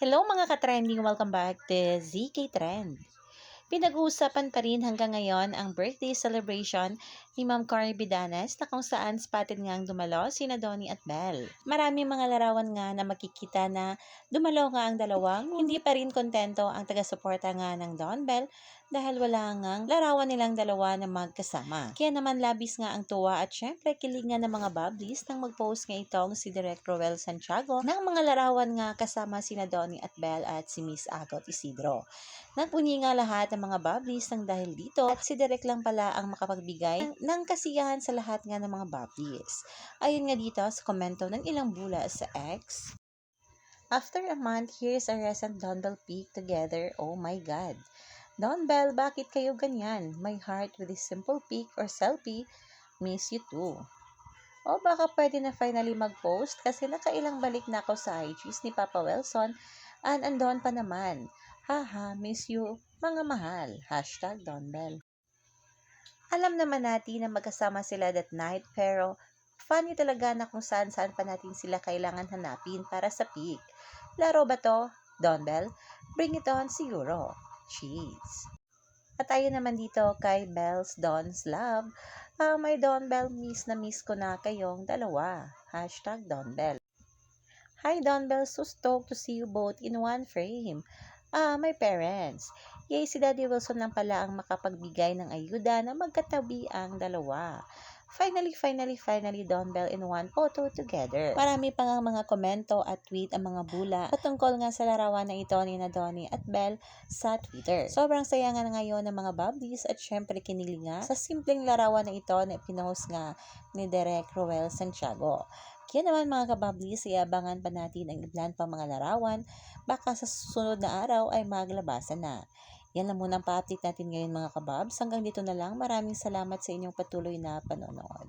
Hello mga ka-trending! Welcome back to ZK Trend. Pinag-uusapan pa rin hanggang ngayon ang birthday celebration ni Ma'am Cory Bidanes na kung saan spotted ngang dumalo sina Donnie at Belle. Maraming mga larawan nga na makikita na dumalo nga ang dalawang, hindi pa rin kontento ang taga-suporta nga ng Don Belle dahil wala ngang larawan nilang dalawa na magkasama. Kaya naman labis nga ang tuwa at syempre kilig nga ng mga bablis nang mag-post nga itong si Direk Roel Santiago ng mga larawan nga kasama sina Donnie at Belle at si Miss Agot Isidro. Nagpunyi nga lahat ng mga bablis nang dahil dito at si Direk lang pala ang makapagbigay ng kasiyahan sa lahat nga ng mga bablis. Ayon nga dito sa komento ng ilang bula sa X, "After a month, here's a recent Don Bell pic together. Oh my God. Don Bell, bakit kayo ganyan? My heart with this simple pic or selfie. Miss you too." O baka pwede na finally mag-post kasi nakailang balik na ako sa IGs ni Papa Wilson and andon pa naman. Haha, miss you, mga mahal. Hashtag Don Bell. Alam naman natin na magkasama sila that night pero funny talaga na kung saan-saan pa natin sila kailangan hanapin para sa pic. Laro ba to, Don Bell? Bring it on siguro. Cheese. At tayo naman dito kay Belle's Don's Love. My Don Bell, miss na miss ko na kayong dalawa. Hashtag Don Bell. Hi Don Bell, so stoked to see you both in one frame. My parents. Yay, si Daddy Wilson lang pala ang makapagbigay ng ayuda na magkatabi ang dalawa. Finally, Don Bell in one photo together. Marami pa nga mga komento at tweet ang mga bula patungkol nga sa larawan na ito ni na Donnie at Belle sa Twitter. Sobrang saya nga ngayon ng mga bablis at syempre kinilig nga sa simpleng larawan na ito na ipinost nga ni Direk Roel Santiago. Kaya naman mga kabablis, iabangan pa natin ang ilan pang mga larawan, baka sa susunod na araw ay maglabasan na. Yan lang muna ang pa-update natin ngayon mga kababs. Hanggang dito na lang. Maraming salamat sa inyong patuloy na panonood.